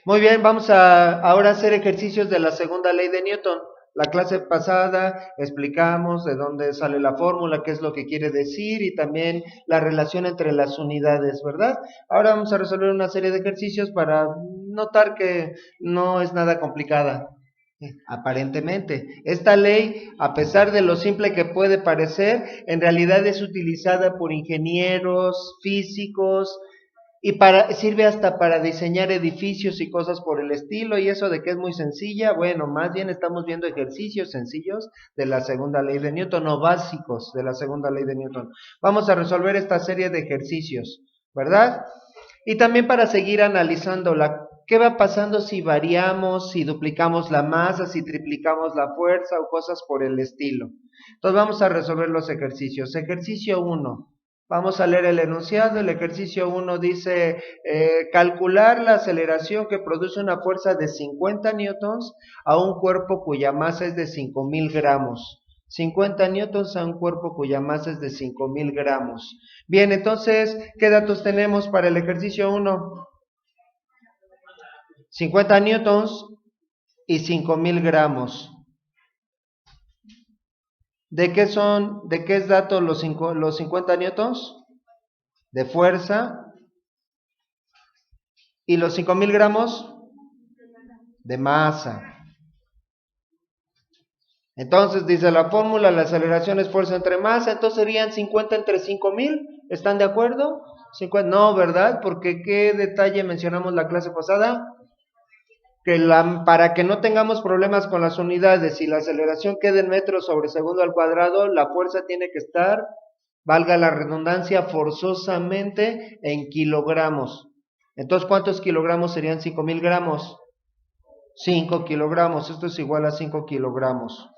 Muy bien, vamos a ahora hacer ejercicios de la segunda ley de Newton. La clase pasada explicamos de dónde sale la fórmula, qué es lo que quiere decir y también la relación entre las unidades, ¿verdad? Ahora vamos a resolver una serie de ejercicios para notar que no es nada complicada. Aparentemente, esta ley, a pesar de lo simple que puede parecer, en realidad es utilizada por ingenieros, físicos, y sirve hasta para diseñar edificios y cosas por el estilo, y eso de que es muy sencilla, bueno, más bien estamos viendo ejercicios sencillos de la segunda ley de Newton, o básicos de la segunda ley de Newton. Vamos a resolver esta serie de ejercicios, ¿verdad? Y también para seguir analizándola, ¿qué va pasando si variamos, si duplicamos la masa, si triplicamos la fuerza o cosas por el estilo? Entonces vamos a resolver los ejercicios. Ejercicio 1. Vamos a leer el enunciado. El ejercicio 1 dice calcular la aceleración que produce una fuerza de 50 newtons a un cuerpo cuya masa es de 5000 gramos. 50 newtons a un cuerpo cuya masa es de 5000 gramos. Bien, entonces, ¿qué datos tenemos para el ejercicio 1? 50 newtons y 5000 gramos. ¿De qué es dato los 50 newtons? De fuerza. ¿Y los 5000 gramos? De masa. Entonces, dice la fórmula, la aceleración es fuerza entre masa, entonces serían 50 entre 5000, ¿están de acuerdo? 50, no, ¿verdad? Porque ¿qué detalle mencionamos la clase pasada? Que para que no tengamos problemas con las unidades y la aceleración quede en metros sobre segundo al cuadrado, la fuerza tiene que estar, valga la redundancia, forzosamente en kilogramos. Entonces, ¿cuántos kilogramos serían 5000 gramos? 5 kilogramos, esto es igual a 5 kilogramos.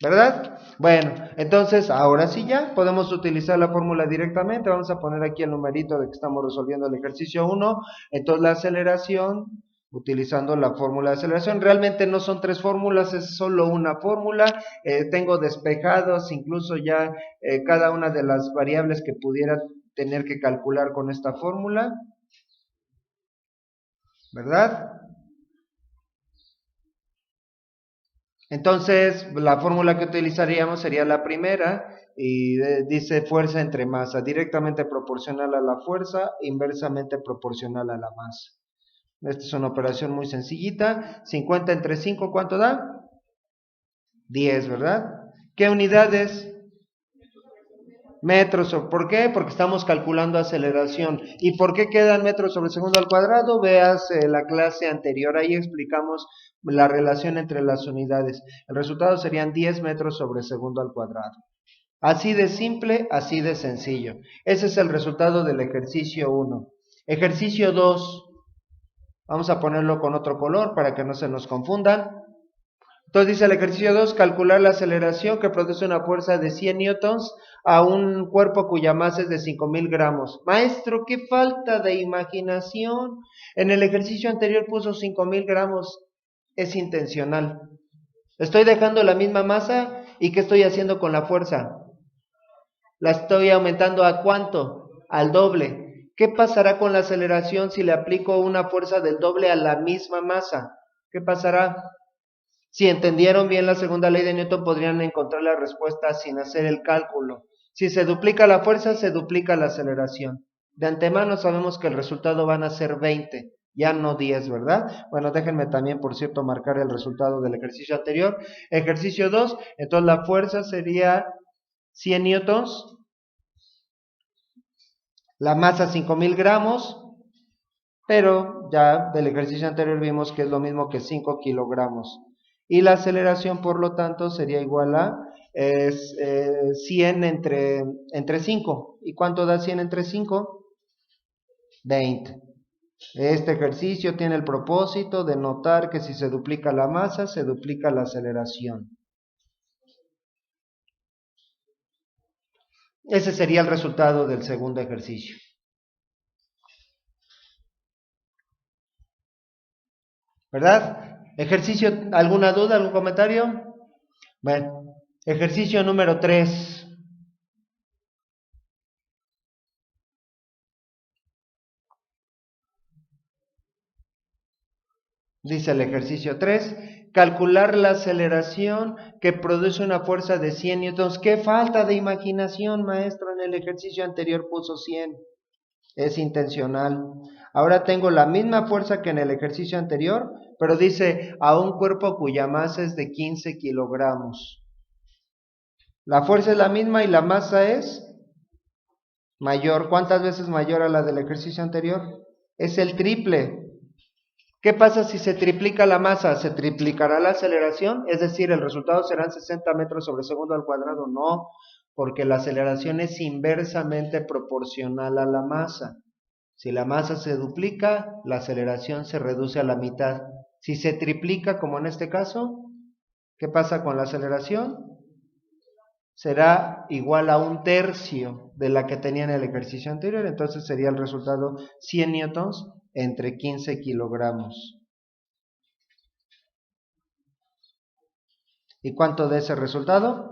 ¿Verdad? Bueno, entonces ahora sí ya podemos utilizar la fórmula directamente. Vamos a poner aquí el numerito de que estamos resolviendo el ejercicio 1. Entonces la aceleración, utilizando la fórmula de aceleración. Realmente no son tres fórmulas, es solo una fórmula. Tengo despejados incluso ya cada una de las variables que pudiera tener que calcular con esta fórmula. ¿Verdad? Entonces, la fórmula que utilizaríamos sería la primera, y dice fuerza entre masa, directamente proporcional a la fuerza, inversamente proporcional a la masa. Esta es una operación muy sencillita. 50 entre 5, ¿cuánto da? 10, ¿verdad? ¿Qué unidades? Metros. ¿Por qué? Porque estamos calculando aceleración. ¿Y por qué quedan metros sobre segundo al cuadrado? Veas la clase anterior, ahí explicamos la relación entre las unidades. El resultado serían 10 metros sobre segundo al cuadrado. Así de simple, así de sencillo. Ese es el resultado del ejercicio 1. Ejercicio 2. Vamos a ponerlo con otro color para que no se nos confundan. Entonces dice el ejercicio 2, calcular la aceleración que produce una fuerza de 100 newtons a un cuerpo cuya masa es de 5000 gramos. Maestro, qué falta de imaginación. En el ejercicio anterior puso 5000 gramos. Es intencional. Estoy dejando la misma masa y ¿qué estoy haciendo con la fuerza? La estoy aumentando ¿a cuánto? Al doble. ¿Qué pasará con la aceleración si le aplico una fuerza del doble a la misma masa? ¿Qué pasará? Si entendieron bien la segunda ley de Newton, podrían encontrar la respuesta sin hacer el cálculo. Si se duplica la fuerza, se duplica la aceleración. De antemano sabemos que el resultado van a ser 20, ya no 10, ¿verdad? Bueno, déjenme también, por cierto, marcar el resultado del ejercicio anterior. Ejercicio 2, entonces la fuerza sería 100 newtons, la masa 5000 gramos, pero ya del ejercicio anterior vimos que es lo mismo que 5 kilogramos. Y la aceleración, por lo tanto, sería igual a 100 entre 5. ¿Y cuánto da 100 entre 5? 20. Este ejercicio tiene el propósito de notar que si se duplica la masa, se duplica la aceleración. Ese sería el resultado del segundo ejercicio. ¿Verdad? Ejercicio, ¿alguna duda, algún comentario? Bueno, ejercicio número 3. Dice el ejercicio 3, calcular la aceleración que produce una fuerza de 100 newtons. ¡Qué falta de imaginación, maestro! En el ejercicio anterior puso 100. Es intencional. Ahora tengo la misma fuerza que en el ejercicio anterior, pero dice a un cuerpo cuya masa es de 15 kilogramos. La fuerza es la misma y la masa es mayor. ¿Cuántas veces mayor a la del ejercicio anterior? Es el triple. ¿Qué pasa si se triplica la masa? ¿Se triplicará la aceleración? Es decir, ¿el resultado serán 60 metros sobre segundo al cuadrado? No, porque la aceleración es inversamente proporcional a la masa. Si la masa se duplica, la aceleración se reduce a la mitad. Si se triplica, como en este caso, ¿qué pasa con la aceleración? Será igual a un tercio de la que tenía en el ejercicio anterior. Entonces sería el resultado 100 newtons entre 15 kilogramos. ¿Y cuánto de ese resultado?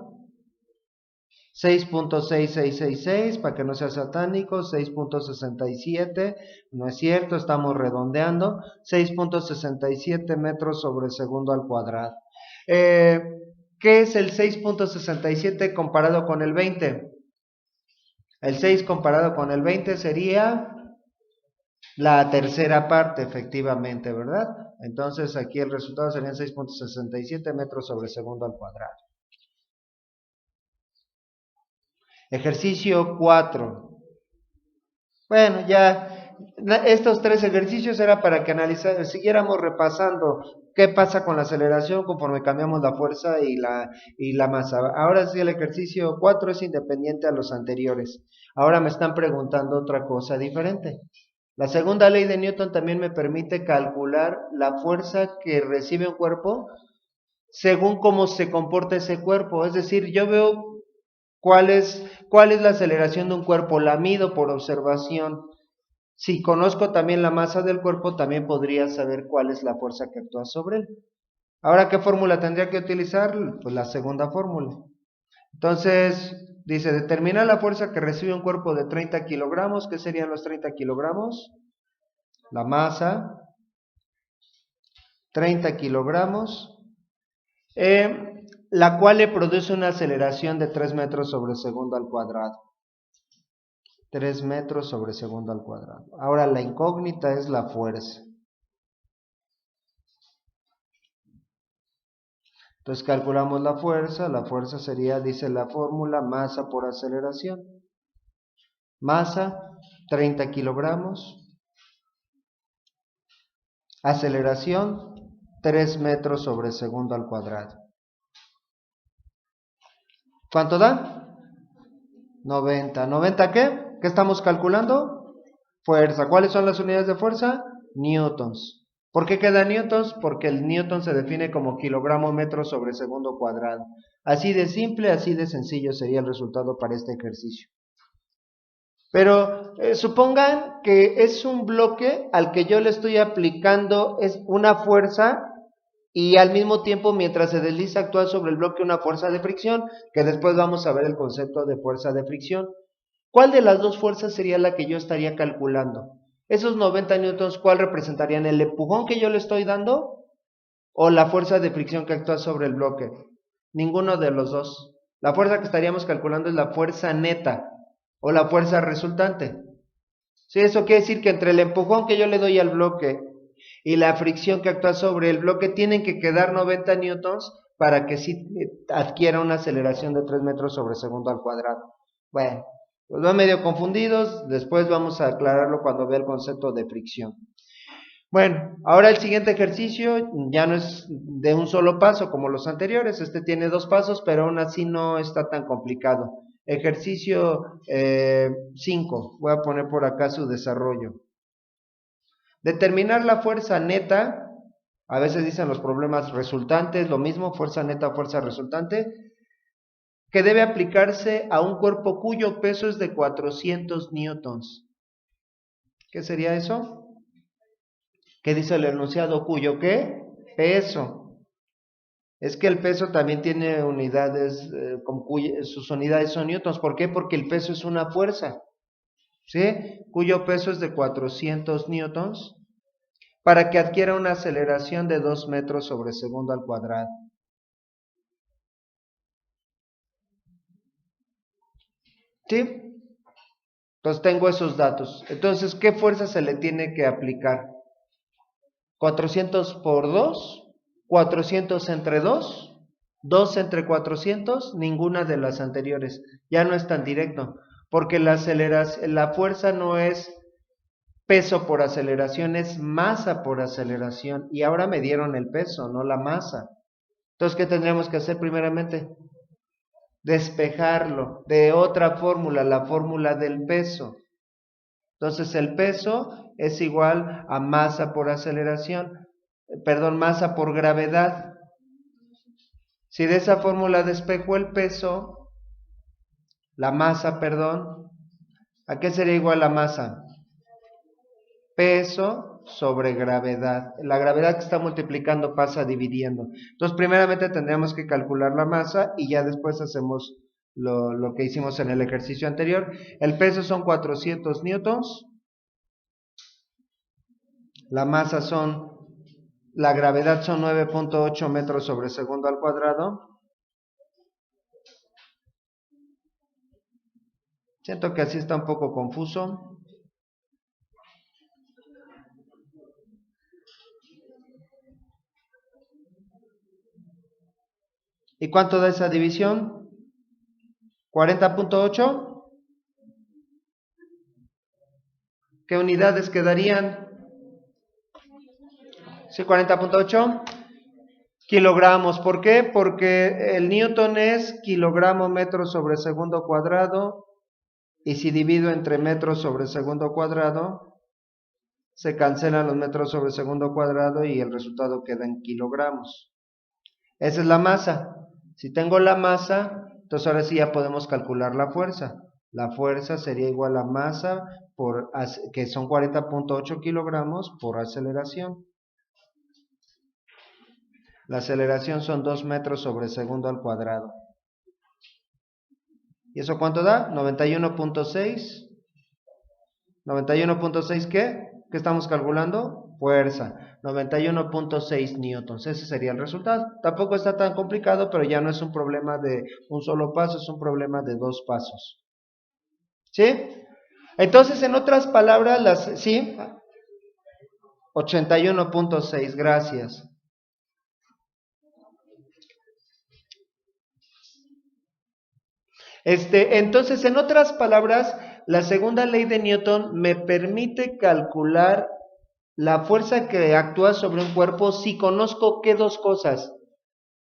6.6666, para que no sea satánico, 6.67, no es cierto, estamos redondeando, 6.67 metros sobre segundo al cuadrado. ¿Qué es el 6.67 comparado con el 20? El 6 comparado con el 20 sería la tercera parte, efectivamente, ¿verdad? Entonces aquí el resultado serían 6.67 metros sobre segundo al cuadrado. Ejercicio 4. Bueno, ya estos tres ejercicios era para que siguiéramos repasando qué pasa con la aceleración conforme cambiamos la fuerza y la masa. Ahora sí, el ejercicio 4 es independiente a los anteriores. Ahora me están preguntando otra cosa diferente. La segunda ley de Newton también me permite calcular la fuerza que recibe un cuerpo según cómo se comporta ese cuerpo. Es decir, yo veo ¿cuál es la aceleración de un cuerpo? La mido por observación. Si conozco también la masa del cuerpo, también podría saber cuál es la fuerza que actúa sobre él. Ahora, ¿qué fórmula tendría que utilizar? Pues la segunda fórmula. Entonces, dice, determina la fuerza que recibe un cuerpo de 30 kilogramos. ¿Qué serían los 30 kilogramos? La masa, 30 kilogramos. La cual le produce una aceleración de 3 metros sobre segundo al cuadrado. 3 metros sobre segundo al cuadrado. Ahora la incógnita es la fuerza. Entonces calculamos la fuerza sería, dice la fórmula, masa por aceleración. Masa, 30 kilogramos. Aceleración, 3 metros sobre segundo al cuadrado. ¿Cuánto da? 90. ¿90 qué? ¿Qué estamos calculando? Fuerza. ¿Cuáles son las unidades de fuerza? Newtons. ¿Por qué queda newtons? Porque el newton se define como kilogramo metro sobre segundo cuadrado. Así de simple, así de sencillo sería el resultado para este ejercicio. Pero supongan que es un bloque al que yo le estoy aplicando es una fuerza y al mismo tiempo mientras se desliza actúa sobre el bloque una fuerza de fricción, que después vamos a ver el concepto de fuerza de fricción. ¿Cuál de las dos fuerzas sería la que yo estaría calculando? Esos 90 newtons, ¿cuál representarían? ¿El empujón que yo le estoy dando o la fuerza de fricción que actúa sobre el bloque? Ninguno de los dos. La fuerza que estaríamos calculando es la fuerza neta o la fuerza resultante. Sí, eso quiere decir que entre el empujón que yo le doy al bloque y la fricción que actúa sobre el bloque tienen que quedar 90 newtons para que sí adquiera una aceleración de 3 metros sobre segundo al cuadrado. Bueno, los veo medio confundidos, después vamos a aclararlo cuando vea el concepto de fricción. Bueno, ahora el siguiente ejercicio ya no es de un solo paso como los anteriores, este tiene 2 pasos, pero aún así no está tan complicado. Ejercicio 5, voy a poner por acá su desarrollo. Determinar la fuerza neta, a veces dicen los problemas resultantes, lo mismo, fuerza neta, fuerza resultante, que debe aplicarse a un cuerpo cuyo peso es de 400 newtons. ¿Qué sería eso? ¿Qué dice el enunciado? ¿Cuyo qué? Peso. Es que el peso también tiene unidades, sus unidades son newtons. ¿Por qué? Porque el peso es una fuerza, ¿sí? Cuyo peso es de 400 newtons. para que adquiera una aceleración de 2 metros sobre segundo al cuadrado. ¿Sí? Entonces tengo esos datos. Entonces, ¿qué fuerza se le tiene que aplicar? 400 por 2, 400 entre 2, 2 entre 400, ninguna de las anteriores. Ya no es tan directo, porque la fuerza no es peso por aceleración, es masa por aceleración. Y ahora me dieron el peso, no la masa. Entonces, ¿qué tendríamos que hacer primeramente? Despejarlo de otra fórmula, la fórmula del peso. Entonces el peso es igual a masa por aceleración, perdón, masa por gravedad. Si de esa fórmula despejo el peso, la masa, perdón, ¿a qué sería igual la masa? Peso sobre gravedad. La gravedad que está multiplicando pasa dividiendo. Entonces primeramente tendríamos que calcular la masa y ya después hacemos lo que hicimos en el ejercicio anterior. El peso son 400 newtons. La masa la gravedad son 9.8 metros sobre segundo al cuadrado. Siento que así está un poco confuso. ¿Y cuánto da esa división? 40.8. ¿Qué unidades quedarían? Sí, 40.8 kilogramos. ¿Por qué? Porque el newton es kilogramo metro sobre segundo cuadrado. Y si divido entre metros sobre segundo cuadrado, se cancelan los metros sobre segundo cuadrado y el resultado queda en kilogramos. Esa es la masa. Si tengo la masa, entonces ahora sí ya podemos calcular la fuerza. La fuerza sería igual a masa, que son 40.8 kilogramos por aceleración. La aceleración son 2 metros sobre segundo al cuadrado. ¿Y eso cuánto da? 91.6. ¿91.6 qué? ¿Qué estamos calculando? Fuerza. 91.6 newtons. Ese sería el resultado. Tampoco está tan complicado, pero ya no es un problema de un solo paso, es un problema de 2 pasos. ¿Sí? Entonces, en otras palabras, ¿sí? 81.6, gracias. Entonces, en otras palabras, la segunda ley de Newton me permite calcular la fuerza que actúa sobre un cuerpo si conozco ¿qué dos cosas?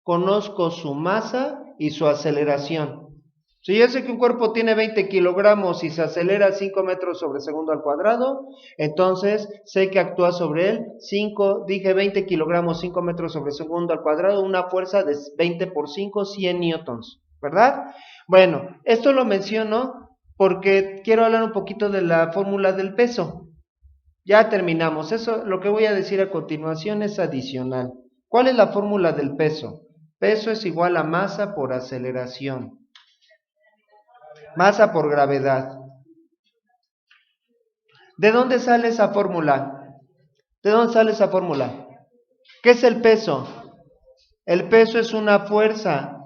Conozco su masa y su aceleración. Si yo sé que un cuerpo tiene 20 kilogramos y se acelera 5 metros sobre segundo al cuadrado, entonces sé que actúa sobre él 20 kilogramos, 5 metros sobre segundo al cuadrado, una fuerza de 20 por 5, 100 newtons, ¿verdad? Bueno, esto lo menciono porque quiero hablar un poquito de la fórmula del peso. Ya terminamos. Eso, lo que voy a decir a continuación es adicional. ¿Cuál es la fórmula del peso? Peso es igual a masa por aceleración. Masa por gravedad. ¿De dónde sale esa fórmula? ¿De dónde sale esa fórmula? ¿Qué es el peso? El peso es una fuerza.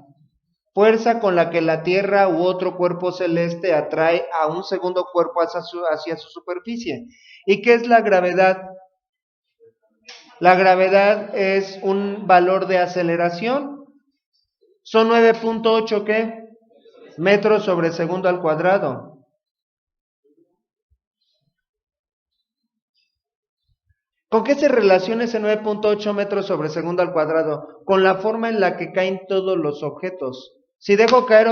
Fuerza con la que la Tierra u otro cuerpo celeste atrae a un segundo cuerpo hacia su superficie. ¿Y qué es la gravedad? La gravedad es un valor de aceleración. Son 9.8 ¿qué? Metros sobre segundo al cuadrado. ¿Con qué se relaciona ese 9.8 metros sobre segundo al cuadrado? Con la forma en la que caen todos los objetos. Si dejo caer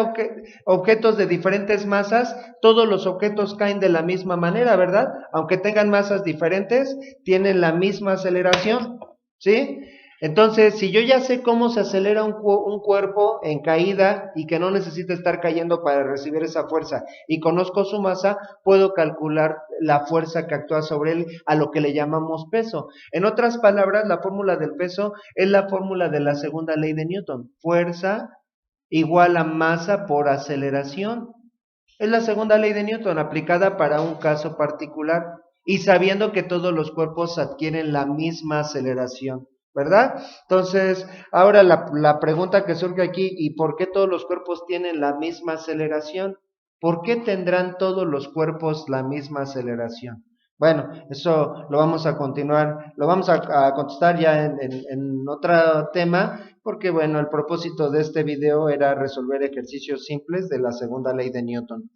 objetos de diferentes masas, todos los objetos caen de la misma manera, ¿verdad? Aunque tengan masas diferentes, tienen la misma aceleración, ¿sí? Entonces, si yo ya sé cómo se acelera un cuerpo en caída y que no necesita estar cayendo para recibir esa fuerza y conozco su masa, puedo calcular la fuerza que actúa sobre él a lo que le llamamos peso. En otras palabras, la fórmula del peso es la fórmula de la segunda ley de Newton. Fuerza igual a masa por aceleración. Es la segunda ley de Newton aplicada para un caso particular. y sabiendo que todos los cuerpos adquieren la misma aceleración, ¿verdad? Entonces, ahora la pregunta que surge aquí, ¿y por qué todos los cuerpos tienen la misma aceleración? ¿Por qué tendrán todos los cuerpos la misma aceleración? Bueno, eso lo vamos a continuar, lo vamos a contestar ya en otro tema, porque bueno, el propósito de este video era resolver ejercicios simples de la segunda ley de Newton.